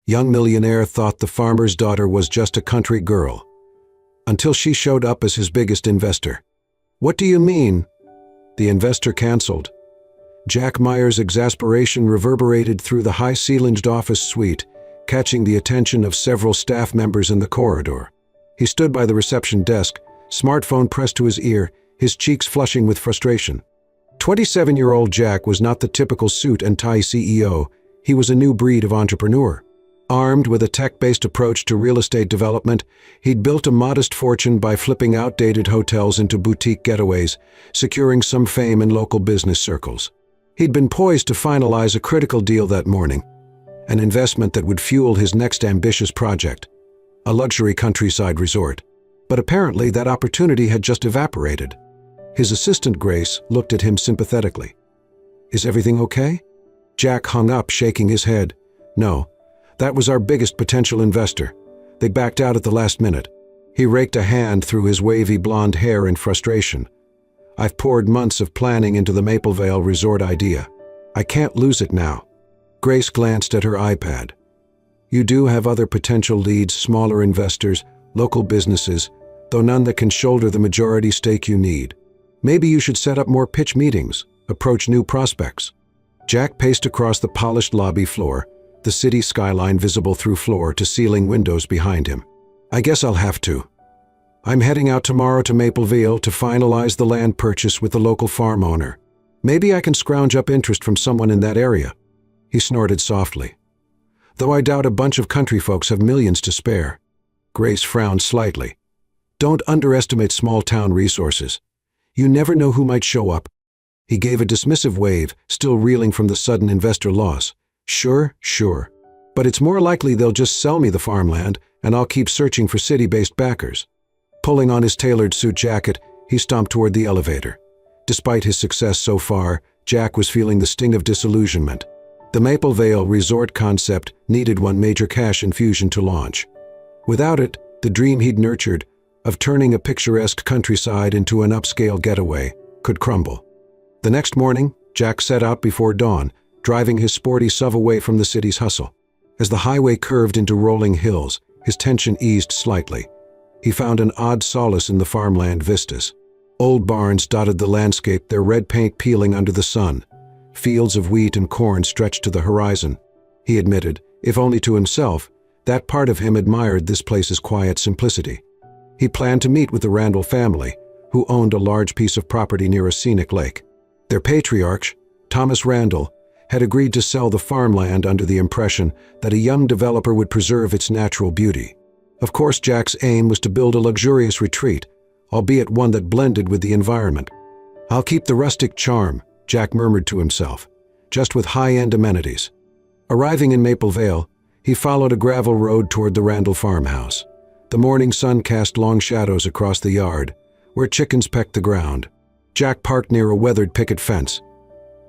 Young Millionaire thought the farmer's daughter was just a country girl, until she showed up as his biggest investor. "What do you mean?" The investor canceled. Jack Meyer's exasperation reverberated through the high-ceilinged office suite, catching the attention of several staff members in the corridor. He stood by the reception desk, smartphone pressed to his ear, his cheeks flushing with frustration. 27-year-old Jack was not the typical suit and tie CEO. He was a new breed of entrepreneur. Armed with a tech-based approach to real estate development, he'd built a modest fortune by flipping outdated hotels into boutique getaways, securing some fame in local business circles. He'd been poised to finalize a critical deal that morning, an investment that would fuel his next ambitious project, a luxury countryside resort. But apparently that opportunity had just evaporated. His assistant Grace looked at him sympathetically. "Is everything okay?" Jack hung up, shaking his head. "No. That was our biggest potential investor. They backed out at the last minute." He raked a hand through his wavy blonde hair in frustration. "I've poured months of planning into the Maple Vale resort idea. I can't lose it now." Grace glanced at her iPad. "You do have other potential leads, smaller investors, local businesses, though none that can shoulder the majority stake you need. Maybe you should set up more pitch meetings, approach new prospects." Jack paced across the polished lobby floor, the city skyline visible through floor-to-ceiling windows behind him. "I guess I'll have to. I'm heading out tomorrow to Maple Vale to finalize the land purchase with the local farm owner. Maybe I can scrounge up interest from someone in that area." He snorted softly. "Though I doubt a bunch of country folks have millions to spare." Grace frowned slightly. "Don't underestimate small-town resources. You never know who might show up." He gave a dismissive wave, still reeling from the sudden investor loss. Sure. But it's more likely they'll just sell me the farmland, and I'll keep searching for city-based backers." Pulling on his tailored suit jacket, he stomped toward the elevator. Despite his success so far, Jack was feeling the sting of disillusionment. The Maple Vale resort concept needed one major cash infusion to launch. Without it, the dream he'd nurtured, of turning a picturesque countryside into an upscale getaway, could crumble. The next morning, Jack set out before dawn, driving his sporty SUV away from the city's hustle. As the highway curved into rolling hills, his tension eased slightly. He found an odd solace in the farmland vistas. Old barns dotted the landscape, their red paint peeling under the sun. Fields of wheat and corn stretched to the horizon. He admitted, if only to himself, that part of him admired this place's quiet simplicity. He planned to meet with the Randall family, who owned a large piece of property near a scenic lake. Their patriarch, Thomas Randall, had agreed to sell the farmland under the impression that a young developer would preserve its natural beauty. Of course, Jack's aim was to build a luxurious retreat, albeit one that blended with the environment. "I'll keep the rustic charm," Jack murmured to himself, "just with high-end amenities." Arriving in Maple Vale, he followed a gravel road toward the Randall farmhouse. The morning sun cast long shadows across the yard, where chickens pecked the ground. Jack parked near a weathered picket fence.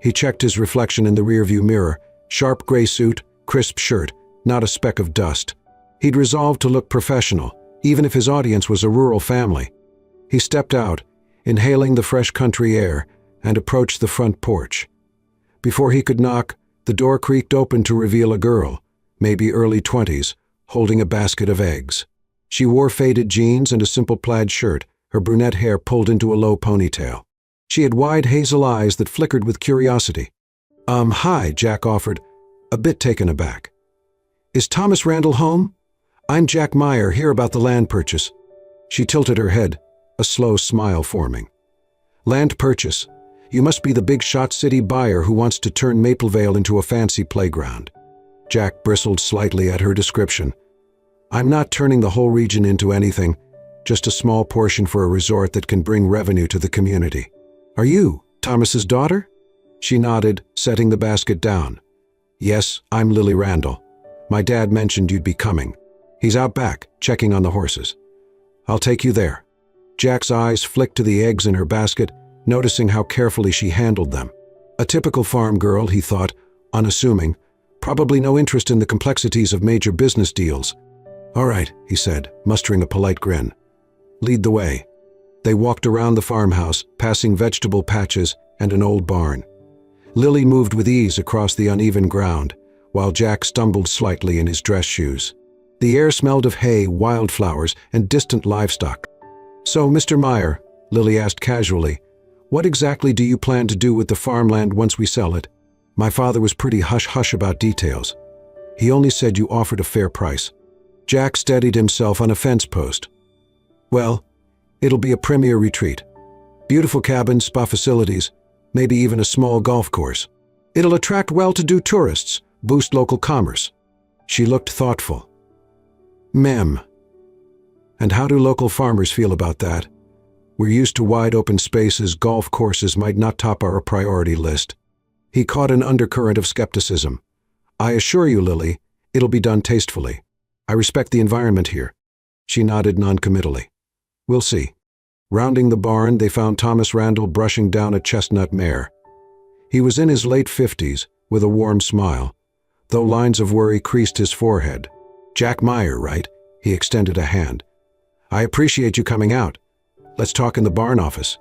He checked his reflection in the rearview mirror, sharp gray suit, crisp shirt, not a speck of dust. He'd resolved to look professional, even if his audience was a rural family. He stepped out, inhaling the fresh country air, and approached the front porch. Before he could knock, the door creaked open to reveal a girl, maybe early 20s, holding a basket of eggs. She wore faded jeans and a simple plaid shirt, her brunette hair pulled into a low ponytail. She had wide hazel eyes that flickered with curiosity. Hi," Jack offered, a bit taken aback. "Is Thomas Randall home? I'm Jack Meyer, here about the land purchase." She tilted her head, a slow smile forming. "Land purchase? You must be the big-shot city buyer who wants to turn Maple Vale into a fancy playground." Jack bristled slightly at her description. "I'm not turning the whole region into anything, just a small portion for a resort that can bring revenue to the community." "Are you Thomas's daughter?" She nodded, setting the basket down. "Yes, I'm Lily Randall. My dad mentioned you'd be coming. He's out back, checking on the horses. I'll take you there." Jack's eyes flicked to the eggs in her basket, noticing how carefully she handled them. A typical farm girl, he thought, unassuming, probably no interest in the complexities of major business deals. "All right," he said, mustering a polite grin. "Lead the way." They walked around the farmhouse, passing vegetable patches and an old barn. Lily moved with ease across the uneven ground, while Jack stumbled slightly in his dress shoes. The air smelled of hay, wildflowers, and distant livestock. "So, Mr. Meyer," Lily asked casually, "what exactly do you plan to do with the farmland once we sell it?" My father was pretty hush-hush about details. He only said you offered a fair price. Jack steadied himself on a fence post. "Well, it'll be a premier retreat. Beautiful cabins, spa facilities, maybe even a small golf course. It'll attract well-to-do tourists, boost local commerce." She looked thoughtful. "Mem. And how do local farmers feel about that? We're used to wide open spaces, golf courses might not top our priority list." He caught an undercurrent of skepticism. "I assure you, Lily, it'll be done tastefully. I respect the environment here." She nodded noncommittally. "We'll see." Rounding the barn, they found Thomas Randall brushing down a chestnut mare. He was in his late 50s, with a warm smile, though lines of worry creased his forehead. "Jack Meyer, right?" He extended a hand. "I appreciate you coming out. Let's talk in the barn office."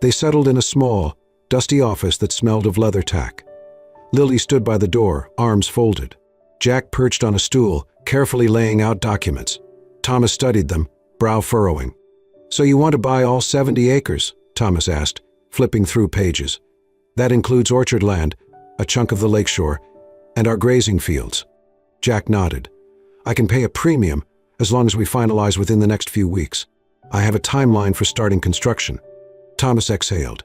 They settled in a small, dusty office that smelled of leather tack. Lily stood by the door, arms folded. Jack perched on a stool, carefully laying out documents. Thomas studied them, brow furrowing. "So you want to buy all 70 acres?" Thomas asked, flipping through pages. "That includes orchard land, a chunk of the lakeshore, and our grazing fields." Jack nodded. "I can pay a premium, as long as we finalize within the next few weeks. I have a timeline for starting construction." Thomas exhaled.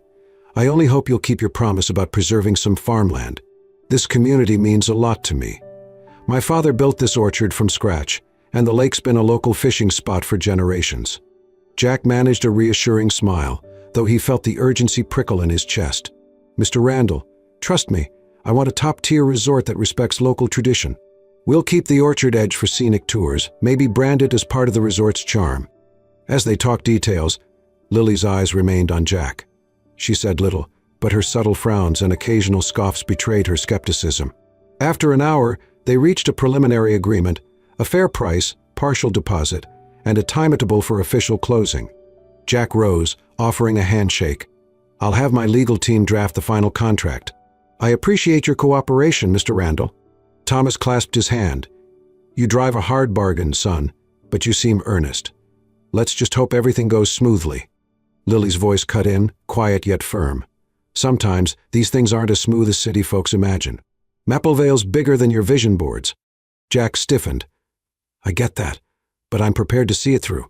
"I only hope you'll keep your promise about preserving some farmland. This community means a lot to me. My father built this orchard from scratch, and the lake's been a local fishing spot for generations." Jack managed a reassuring smile, though he felt the urgency prickle in his chest. "Mr. Randall, trust me, I want a top-tier resort that respects local tradition. We'll keep the orchard edge for scenic tours, maybe brand it as part of the resort's charm." As they talked details, Lily's eyes remained on Jack. She said little, but her subtle frowns and occasional scoffs betrayed her skepticism. After an hour, they reached a preliminary agreement, a fair price, partial deposit, and a timeable for official closing. Jack rose, offering a handshake. "I'll have my legal team draft the final contract. I appreciate your cooperation, Mr. Randall." Thomas clasped his hand. "You drive a hard bargain, son, but you seem earnest. Let's just hope everything goes smoothly." Lily's voice cut in, quiet yet firm. "Sometimes these things aren't as smooth as city folks imagine. Maplevale's bigger than your vision boards." Jack stiffened. "I get that, but I'm prepared to see it through."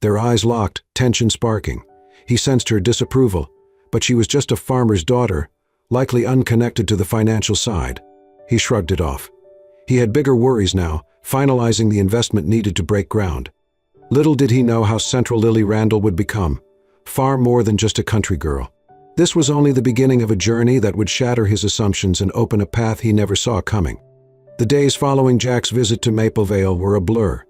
Their eyes locked, tension sparking. He sensed her disapproval, but she was just a farmer's daughter, likely unconnected to the financial side. He shrugged it off. He had bigger worries now, finalizing the investment needed to break ground. Little did he know how central Lily Randall would become, far more than just a country girl. This was only the beginning of a journey that would shatter his assumptions and open a path he never saw coming. The days following Jack's visit to Maplevale were a blur.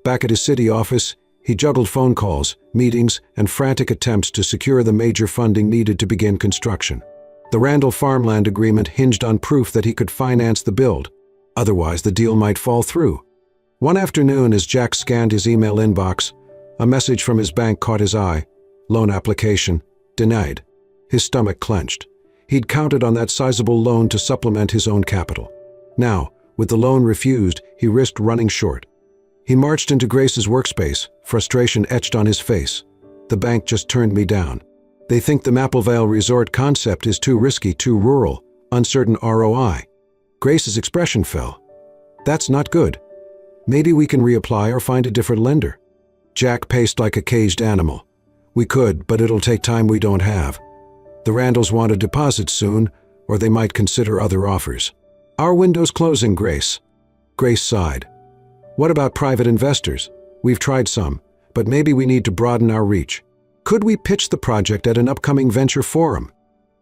Back at his city office, he juggled phone calls, meetings, and frantic attempts to secure the major funding needed to begin construction. The Randall farmland agreement hinged on proof that he could finance the build. Otherwise, the deal might fall through. One afternoon, as Jack scanned his email inbox, a message from his bank caught his eye. "Loan application denied." His stomach clenched. He'd counted on that sizable loan to supplement his own capital. Now, with the loan refused, he risked running short. He marched into Grace's workspace, frustration etched on his face. "The bank just turned me down. They think the Maplevale resort concept is too risky, too rural, uncertain ROI." Grace's expression fell. "That's not good. Maybe we can reapply or find a different lender." Jack paced like a caged animal. "We could, but it'll take time we don't have. The Randalls want a deposit soon, or they might consider other offers." "Our window's closing, Grace." Grace sighed. "What about private investors? We've tried some, but maybe we need to broaden our reach. Could we pitch the project at an upcoming venture forum?"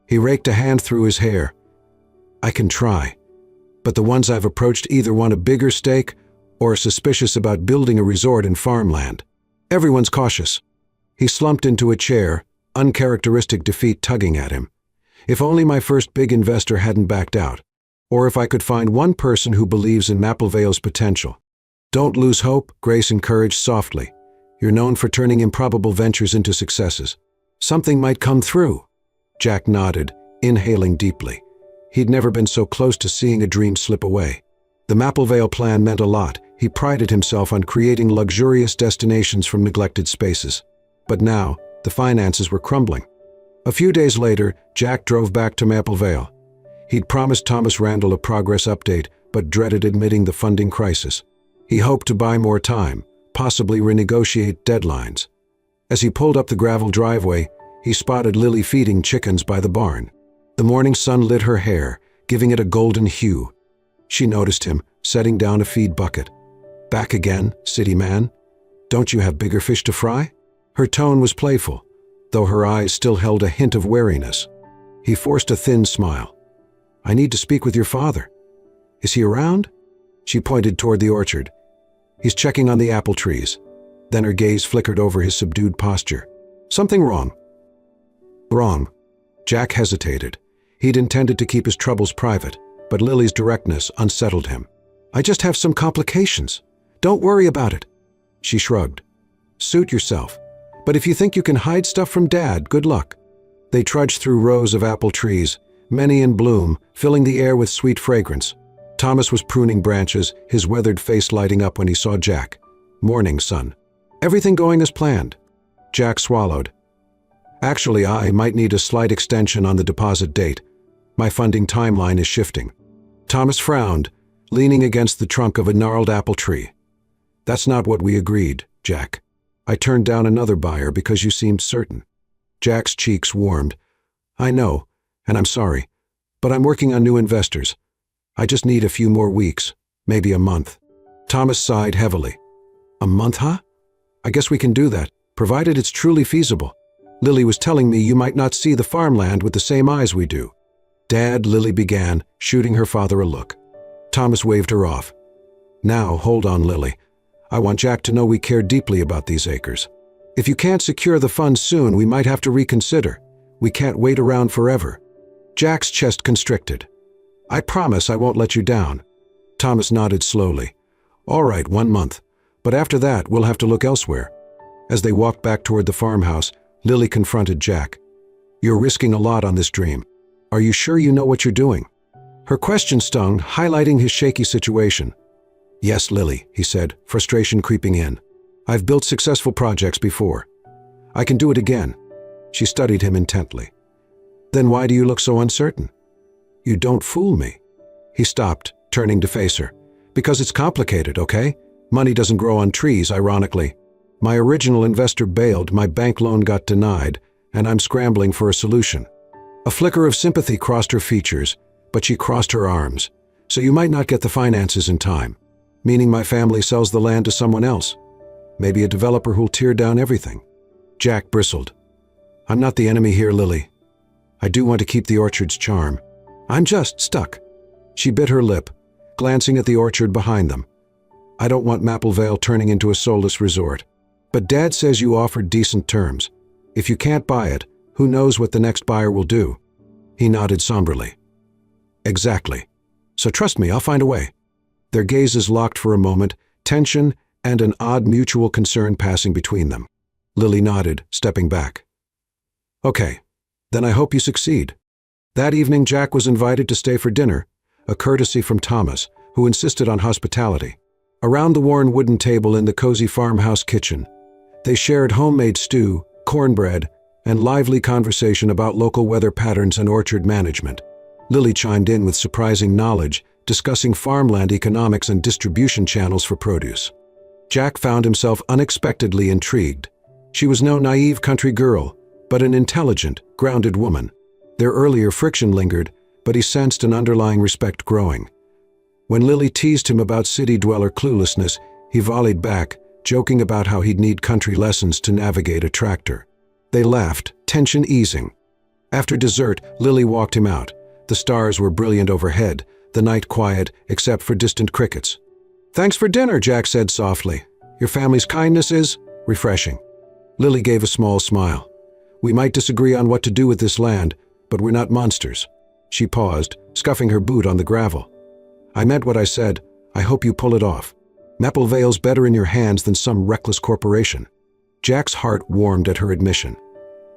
He raked a hand through his hair. "I can try, but the ones I've approached either want a bigger stake or are suspicious about building a resort in farmland. Everyone's cautious." He slumped into a chair, uncharacteristic defeat tugging at him. "If only my first big investor hadn't backed out. Or if I could find one person who believes in Maplevale's potential." "Don't lose hope," Grace encouraged softly. "You're known for turning improbable ventures into successes. Something might come through." Jack nodded, inhaling deeply. He'd never been so close to seeing a dream slip away. The Maplevale plan meant a lot. He prided himself on creating luxurious destinations from neglected spaces. But now, the finances were crumbling. A few days later, Jack drove back to Maplevale. He'd promised Thomas Randall a progress update, but dreaded admitting the funding crisis. He hoped to buy more time, possibly renegotiate deadlines. As he pulled up the gravel driveway, he spotted Lily feeding chickens by the barn. The morning sun lit her hair, giving it a golden hue. She noticed him, setting down a feed bucket. "Back again, city man? Don't you have bigger fish to fry?" Her tone was playful, though her eyes still held a hint of wariness. He forced a thin smile. "I need to speak with your father. Is he around?" She pointed toward the orchard. "He's checking on the apple trees." Then her gaze flickered over his subdued posture. "Something wrong?" "Wrong." Jack hesitated. He'd intended to keep his troubles private, but Lily's directness unsettled him. "I just have some complications. Don't worry about it." She shrugged. "Suit yourself. But if you think you can hide stuff from Dad, good luck." They trudged through rows of apple trees, many in bloom, filling the air with sweet fragrance. Thomas was pruning branches, his weathered face lighting up when he saw Jack. "Morning, son. Everything going as planned?" Jack swallowed. "Actually, I might need a slight extension on the deposit date. My funding timeline is shifting." Thomas frowned, leaning against the trunk of a gnarled apple tree. "That's not what we agreed, Jack. I turned down another buyer because you seemed certain." Jack's cheeks warmed. "I know, and I'm sorry, but I'm working on new investors. I just need a few more weeks, maybe a month." Thomas sighed heavily. "A month, huh? I guess we can do that, provided it's truly feasible. Lily was telling me you might not see the farmland with the same eyes we do." "Dad," Lily began, shooting her father a look. Thomas waved her off. "Now, hold on, Lily. I want Jack to know we care deeply about these acres. If you can't secure the funds soon, we might have to reconsider. We can't wait around forever." Jack's chest constricted. "I promise I won't let you down." Thomas nodded slowly. "All right, 1 month. But after that, we'll have to look elsewhere." As they walked back toward the farmhouse, Lily confronted Jack. "You're risking a lot on this dream. Are you sure you know what you're doing?" Her question stung, highlighting his shaky situation. "Yes, Lily," he said, frustration creeping in. "I've built successful projects before. I can do it again." She studied him intently. "Then why do you look so uncertain?" "You don't fool me." He stopped, turning to face her. "Because it's complicated, okay? Money doesn't grow on trees, ironically. My original investor bailed, my bank loan got denied, and I'm scrambling for a solution." A flicker of sympathy crossed her features, but she crossed her arms. "So you might not get the finances in time, meaning my family sells the land to someone else. Maybe a developer who'll tear down everything." Jack bristled. "I'm not the enemy here, Lily. I do want to keep the orchard's charm. I'm just stuck." She bit her lip, glancing at the orchard behind them. "I don't want Maplevale turning into a soulless resort. But Dad says you offered decent terms. If you can't buy it, who knows what the next buyer will do?" He nodded somberly. "Exactly. So trust me, I'll find a way." Their gazes locked for a moment, tension and an odd mutual concern passing between them. Lily nodded, stepping back. "Okay, then I hope you succeed." That evening, Jack was invited to stay for dinner, a courtesy from Thomas, who insisted on hospitality. Around the worn wooden table in the cozy farmhouse kitchen, they shared homemade stew, cornbread, and lively conversation about local weather patterns and orchard management. Lily chimed in with surprising knowledge, discussing farmland economics and distribution channels for produce. Jack found himself unexpectedly intrigued. She was no naive country girl, but an intelligent, grounded woman. Their earlier friction lingered, but he sensed an underlying respect growing. When Lily teased him about city-dweller cluelessness, he volleyed back, joking about how he'd need country lessons to navigate a tractor. They laughed, tension easing. After dessert, Lily walked him out. The stars were brilliant overhead, the night quiet except for distant crickets. "Thanks for dinner," Jack said softly. "Your family's kindness is refreshing." Lily gave a small smile. "We might disagree on what to do with this land, but we're not monsters." She paused, scuffing her boot on the gravel. "I meant what I said. I hope you pull it off. Maplevale's better in your hands than some reckless corporation." Jack's heart warmed at her admission.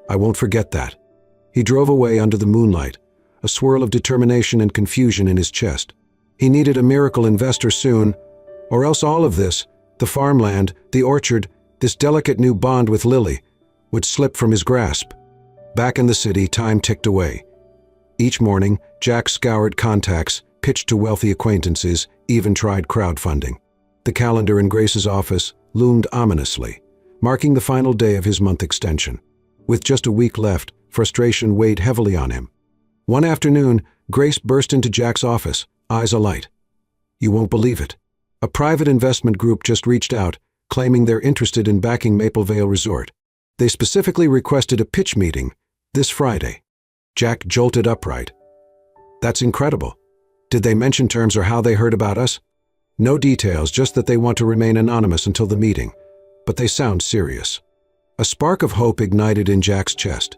"I won't forget that." He drove away under the moonlight, a swirl of determination and confusion in his chest. He needed a miracle investor soon, or else all of this, the farmland, the orchard, this delicate new bond with Lily, would slip from his grasp. Back in the city, time ticked away. Each morning, Jack scoured contacts, pitched to wealthy acquaintances, even tried crowdfunding. The calendar in Grace's office loomed ominously, marking the final day of his month extension. With just a week left, frustration weighed heavily on him. One afternoon, Grace burst into Jack's office, eyes alight. "You won't believe it. A private investment group just reached out, claiming they're interested in backing Maple Vale Resort. They specifically requested a pitch meeting this Friday." Jack jolted upright. "That's incredible. Did they mention terms or how they heard about us?" "No details, just that they want to remain anonymous until the meeting. But they sound serious." A spark of hope ignited in Jack's chest.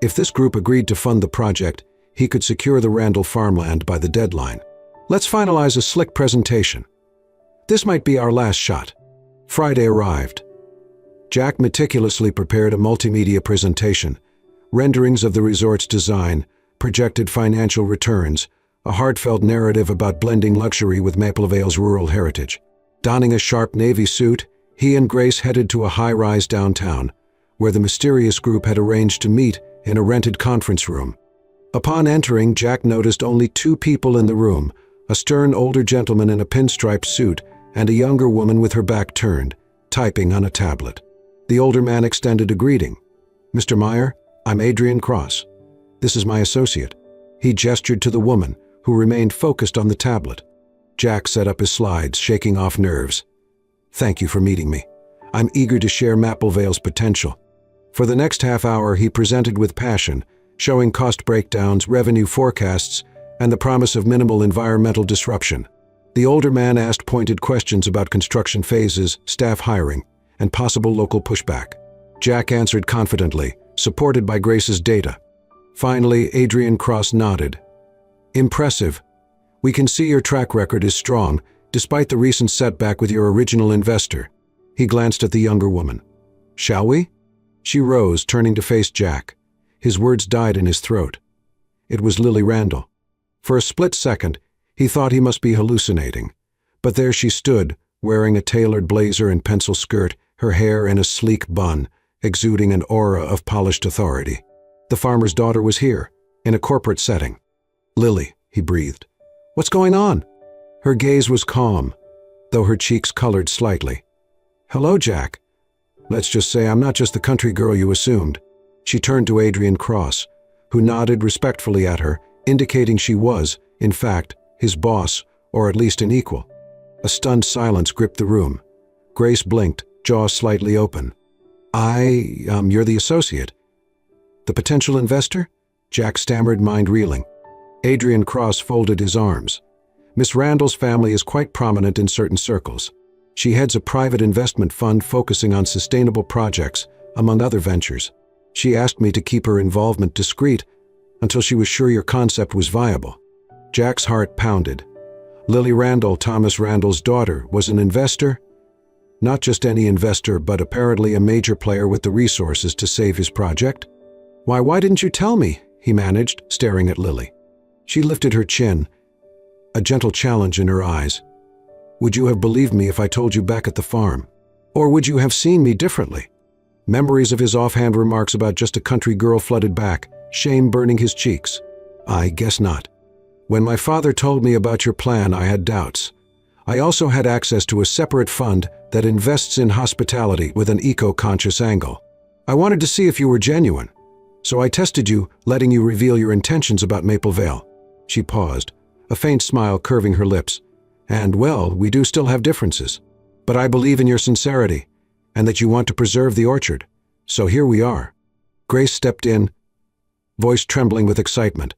If this group agreed to fund the project, he could secure the Randall farmland by the deadline. "Let's finalize a slick presentation. This might be our last shot." Friday arrived. Jack meticulously prepared a multimedia presentation, renderings of the resort's design, projected financial returns, a heartfelt narrative about blending luxury with Maple Vale's rural heritage. Donning a sharp navy suit, he and Grace headed to a high-rise downtown, where the mysterious group had arranged to meet in a rented conference room. Upon entering, Jack noticed only two people in the room, a stern older gentleman in a pinstripe suit and a younger woman with her back turned, typing on a tablet. The older man extended a greeting. "Mr. Meyer, I'm Adrian Cross. This is my associate." He gestured to the woman, who remained focused on the tablet. Jack set up his slides, shaking off nerves. "Thank you for meeting me. I'm eager to share Maple Vale's potential." For the next half hour, he presented with passion, showing cost breakdowns, revenue forecasts, and the promise of minimal environmental disruption. The older man asked pointed questions about construction phases, staff hiring, and possible local pushback. Jack answered confidently, supported by Grace's data. Finally, Adrian Cross nodded. "Impressive. We can see your track record is strong, despite the recent setback with your original investor." He glanced at the younger woman. "Shall we?" She rose, turning to face Jack. His words died in his throat. It was Lily Randall. For a split second, he thought he must be hallucinating. But there she stood, wearing a tailored blazer and pencil skirt, her hair in a sleek bun, exuding an aura of polished authority. The farmer's daughter was here, in a corporate setting. "Lily," he breathed. "What's going on?" Her gaze was calm, though her cheeks colored slightly. "Hello, Jack. Let's just say I'm not just the country girl you assumed." She turned to Adrian Cross, who nodded respectfully at her, indicating she was, in fact, his boss, or at least an equal. A stunned silence gripped the room. Grace blinked, jaw slightly open. You're the associate." "The potential investor?" Jack stammered, mind reeling. Adrian Cross folded his arms. "Miss Randall's family is quite prominent in certain circles. She heads a private investment fund focusing on sustainable projects, among other ventures. She asked me to keep her involvement discreet until she was sure your concept was viable." Jack's heart pounded. Lily Randall, Thomas Randall's daughter, was an investor? Not just any investor, but apparently a major player with the resources to save his project? Why didn't you tell me?" he managed, staring at Lily. She lifted her chin, a gentle challenge in her eyes. "Would you have believed me if I told you back at the farm? Or would you have seen me differently?" Memories of his offhand remarks about just a country girl flooded back, shame burning his cheeks. "I guess not. When my father told me about your plan, I had doubts. I also had access to a separate fund that invests in hospitality with an eco-conscious angle. I wanted to see if you were genuine. So I tested you, letting you reveal your intentions about Maple Vale." She paused, a faint smile curving her lips. "And, well, we do still have differences. But I believe in your sincerity, and that you want to preserve the orchard. So here we are." Grace stepped in, voice trembling with excitement.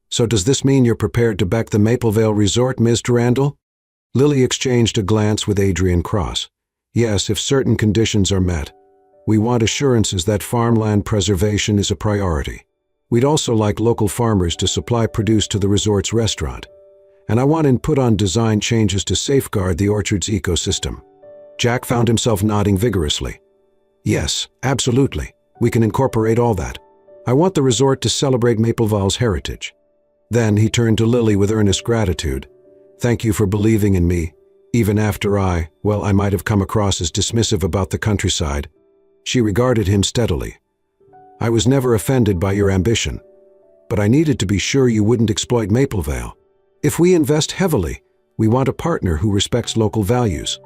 "So does this mean you're prepared to back the Maple Vale Resort, Ms. Randall?" Lily exchanged a glance with Adrian Cross. "Yes, if certain conditions are met. We want assurances that farmland preservation is a priority. We'd also like local farmers to supply produce to the resort's restaurant. And I want input on design changes to safeguard the orchard's ecosystem." Jack found himself nodding vigorously. "Yes, absolutely. We can incorporate all that. I want the resort to celebrate Maple Vale's heritage." Then he turned to Lily with earnest gratitude. Thank you for believing in me, even after I might have come across as dismissive about the countryside." She regarded him steadily. "I was never offended by your ambition, but I needed to be sure you wouldn't exploit Maplevale. If we invest heavily, we want a partner who respects local values."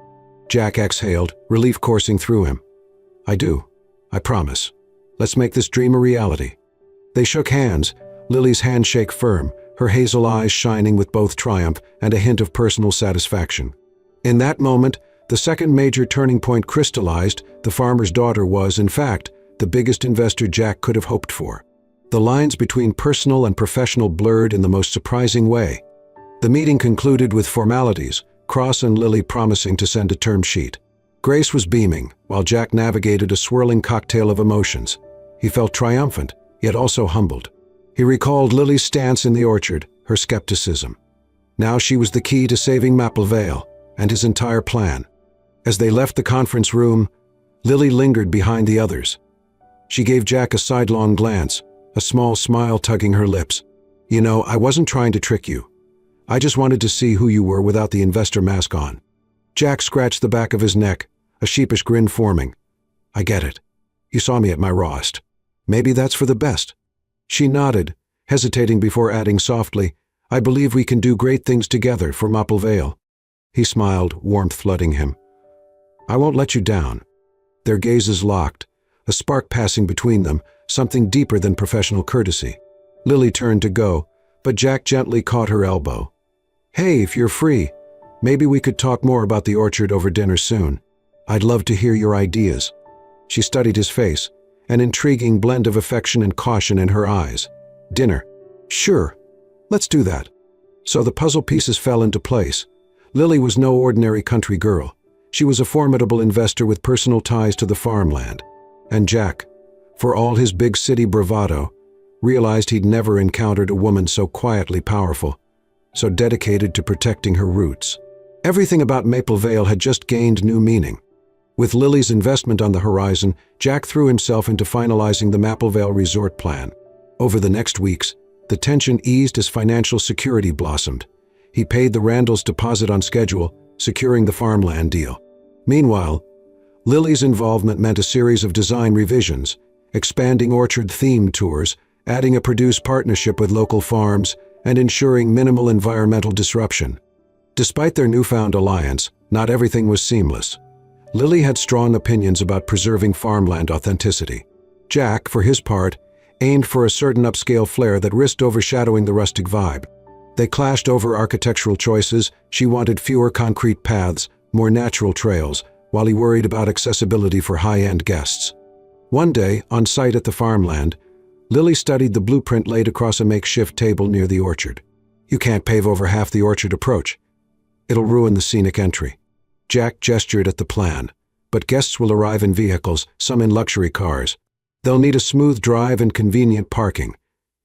Jack exhaled, relief coursing through him. "I do. I promise. Let's make this dream a reality." They shook hands, Lily's handshake firm, her hazel eyes shining with both triumph and a hint of personal satisfaction. In that moment, the second major turning point crystallized. The farmer's daughter was, in fact, the biggest investor Jack could have hoped for. The lines between personal and professional blurred in the most surprising way. The meeting concluded with formalities, Cross and Lily promising to send a term sheet. Grace was beaming, while Jack navigated a swirling cocktail of emotions. He felt triumphant, yet also humbled. He recalled Lily's stance in the orchard, her skepticism. Now she was the key to saving Maplevale and his entire plan. As they left the conference room, Lily lingered behind the others. She gave Jack a sidelong glance, a small smile tugging her lips. "You know, I wasn't trying to trick you. I just wanted to see who you were without the investor mask on." Jack scratched the back of his neck, a sheepish grin forming. "I get it. You saw me at my rawest. Maybe that's for the best." She nodded, hesitating before adding softly, "I believe we can do great things together for Maplevale." He smiled, warmth flooding him. "I won't let you down." Their gazes locked, a spark passing between them, something deeper than professional courtesy. Lily turned to go, but Jack gently caught her elbow. "Hey, if you're free, maybe we could talk more about the orchard over dinner soon. I'd love to hear your ideas." She studied his face, an intriguing blend of affection and caution in her eyes. "Dinner? Sure, let's do that." So the puzzle pieces fell into place. Lily was no ordinary country girl. She was a formidable investor with personal ties to the farmland. And Jack, for all his big city bravado, realized he'd never encountered a woman so quietly powerful, so dedicated to protecting her roots. Everything about Maplevale had just gained new meaning. With Lily's investment on the horizon, Jack threw himself into finalizing the Maplevale resort plan. Over the next weeks, the tension eased as financial security blossomed. He paid the Randalls' deposit on schedule, securing the farmland deal. Meanwhile, Lily's involvement meant a series of design revisions, expanding orchard-themed tours, adding a produce partnership with local farms, and ensuring minimal environmental disruption. Despite their newfound alliance, not everything was seamless. Lily had strong opinions about preserving farmland authenticity. Jack, for his part, aimed for a certain upscale flair that risked overshadowing the rustic vibe. They clashed over architectural choices. She wanted fewer concrete paths, more natural trails, while he worried about accessibility for high-end guests. One day, on site at the farmland, Lily studied the blueprint laid across a makeshift table near the orchard. "You can't pave over half the orchard approach. It'll ruin the scenic entry." Jack gestured at the plan. "But guests will arrive in vehicles, some in luxury cars. They'll need a smooth drive and convenient parking.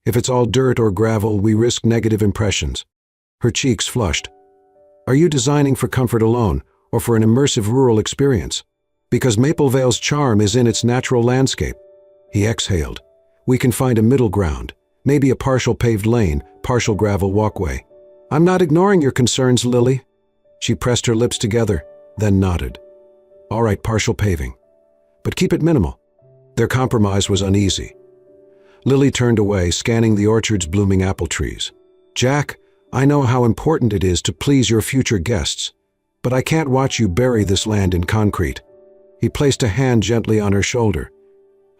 If it's all dirt or gravel, we risk negative impressions." Her cheeks flushed. "Are you designing for comfort alone, or for an immersive rural experience? Because Maplevale's charm is in its natural landscape." He exhaled. "We can find a middle ground, maybe a partial paved lane, partial gravel walkway." "I'm not ignoring your concerns, Lily." She pressed her lips together, then nodded. "All right, partial paving. But keep it minimal." Their compromise was uneasy. Lily turned away, scanning the orchard's blooming apple trees. "Jack, I know how important it is to please your future guests, but I can't watch you bury this land in concrete." He placed a hand gently on her shoulder.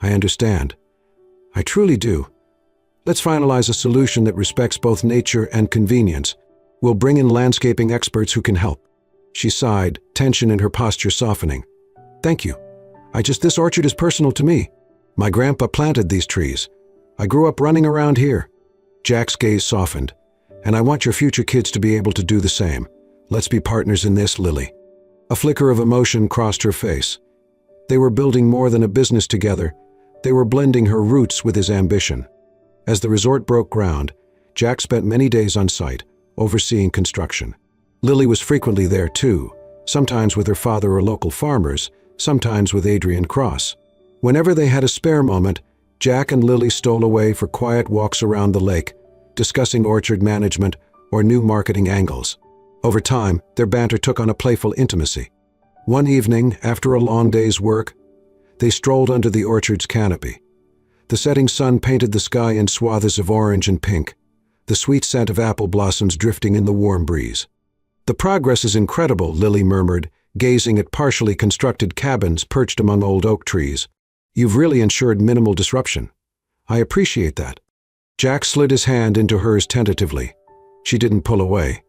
"I understand. I truly do. Let's finalize a solution that respects both nature and convenience. We'll bring in landscaping experts who can help." She sighed, tension in her posture softening. "Thank you. This orchard is personal to me. My grandpa planted these trees. I grew up running around here." Jack's gaze softened. "And I want your future kids to be able to do the same. Let's be partners in this, Lily." A flicker of emotion crossed her face. They were building more than a business together. They were blending her roots with his ambition. As the resort broke ground, Jack spent many days on site, overseeing construction. Lily was frequently there too, sometimes with her father or local farmers, sometimes with Adrian Cross. Whenever they had a spare moment, Jack and Lily stole away for quiet walks around the lake, discussing orchard management or new marketing angles. Over time, their banter took on a playful intimacy. One evening, after a long day's work, they strolled under the orchard's canopy. The setting sun painted the sky in swaths of orange and pink, the sweet scent of apple blossoms drifting in the warm breeze. "The progress is incredible," Lily murmured, gazing at partially constructed cabins perched among old oak trees. "You've really ensured minimal disruption. I appreciate that." Jack slid his hand into hers tentatively. She didn't pull away.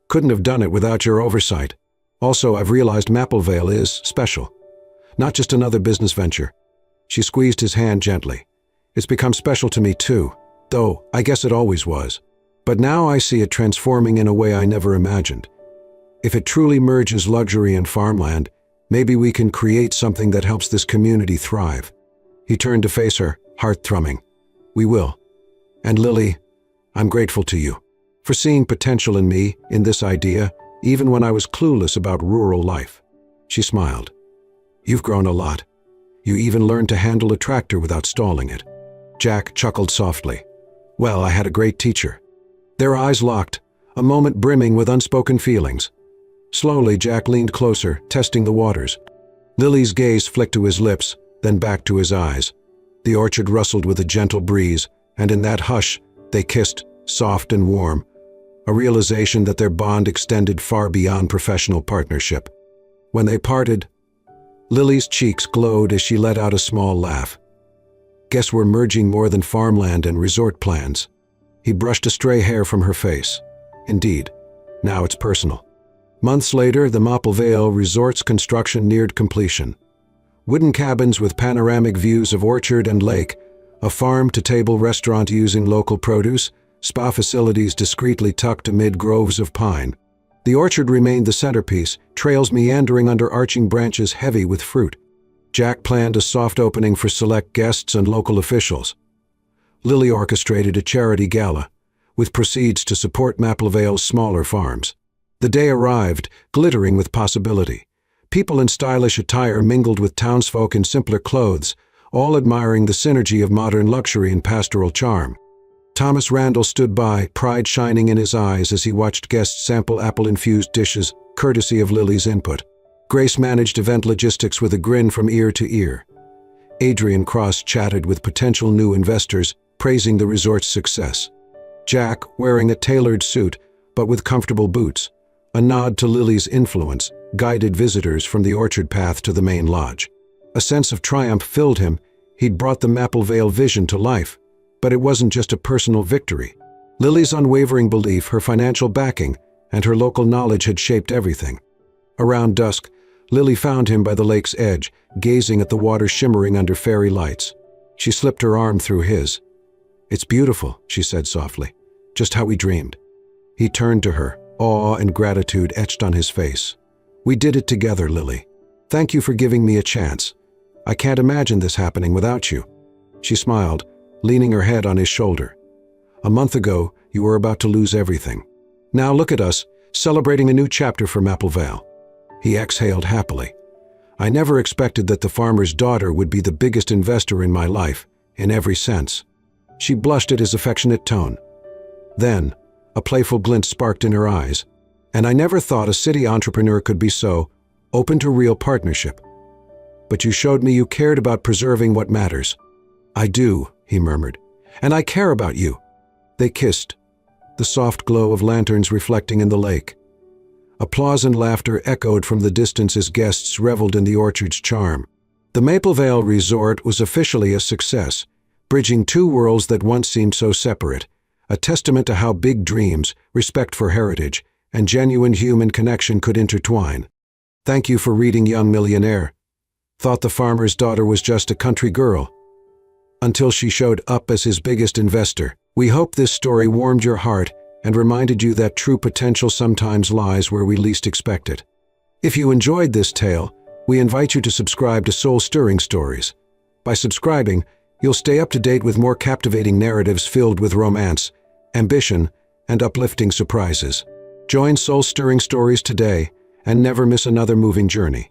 "Couldn't have done it without your oversight. Also, I've realized Maplevale is special. Not just another business venture." She squeezed his hand gently. "It's become special to me too, though I guess it always was. But now I see it transforming in a way I never imagined. If it truly merges luxury and farmland, maybe we can create something that helps this community thrive." He turned to face her, heart thrumming. "We will. And Lily, I'm grateful to you for seeing potential in me, in this idea, even when I was clueless about rural life." She smiled. "You've grown a lot. You even learned to handle a tractor without stalling it." Jack chuckled softly. "Well, I had a great teacher." Their eyes locked, a moment brimming with unspoken feelings. Slowly, Jack leaned closer, testing the waters. Lily's gaze flicked to his lips, then back to his eyes. The orchard rustled with a gentle breeze, and in that hush, they kissed, soft and warm, a realization that their bond extended far beyond professional partnership. When they parted, Lily's cheeks glowed as she let out a small laugh. "Guess we're merging more than farmland and resort plans." He brushed a stray hair from her face. "Indeed, now it's personal." Months later, the Maplevale Resort's construction neared completion. Wooden cabins with panoramic views of orchard and lake, a farm-to-table restaurant using local produce, spa facilities discreetly tucked amid groves of pine. The orchard remained the centerpiece, trails meandering under arching branches heavy with fruit. Jack planned a soft opening for select guests and local officials. Lily orchestrated a charity gala, with proceeds to support Maplevale's smaller farms. The day arrived, glittering with possibility. People in stylish attire mingled with townsfolk in simpler clothes, all admiring the synergy of modern luxury and pastoral charm. Thomas Randall stood by, pride shining in his eyes as he watched guests sample apple-infused dishes, courtesy of Lily's input. Grace managed event logistics with a grin from ear to ear. Adrian Cross chatted with potential new investors, praising the resort's success. Jack, wearing a tailored suit, but with comfortable boots, a nod to Lily's influence, guided visitors from the orchard path to the main lodge. A sense of triumph filled him. He'd brought the Maplevale vision to life, but it wasn't just a personal victory. Lily's unwavering belief, her financial backing, and her local knowledge had shaped everything. Around dusk, Lily found him by the lake's edge, gazing at the water shimmering under fairy lights. She slipped her arm through his. "It's beautiful," she said softly. "Just how we dreamed." He turned to her, awe and gratitude etched on his face. "We did it together, Lily. Thank you for giving me a chance. I can't imagine this happening without you." She smiled, leaning her head on his shoulder. "A month ago, you were about to lose everything. Now look at us, celebrating a new chapter for Maplevale." He exhaled happily. "I never expected that the farmer's daughter would be the biggest investor in my life, in every sense." She blushed at his affectionate tone. Then, a playful glint sparked in her eyes. "And I never thought a city entrepreneur could be so open to real partnership. But you showed me you cared about preserving what matters." "I do," he murmured. "And I care about you." They kissed, the soft glow of lanterns reflecting in the lake. Applause and laughter echoed from the distance as guests reveled in the orchard's charm. The Maplevale Resort was officially a success, bridging two worlds that once seemed so separate, a testament to how big dreams, respect for heritage, and genuine human connection could intertwine. Thank you for reading Young Millionaire. Thought the farmer's daughter was just a country girl, until she showed up as his biggest investor. We hope this story warmed your heart and reminded you that true potential sometimes lies where we least expect it. If you enjoyed this tale, we invite you to subscribe to Soul-Stirring Stories. By subscribing, you'll stay up to date with more captivating narratives filled with romance, ambition, and uplifting surprises. Join Soul-Stirring Stories today and never miss another moving journey.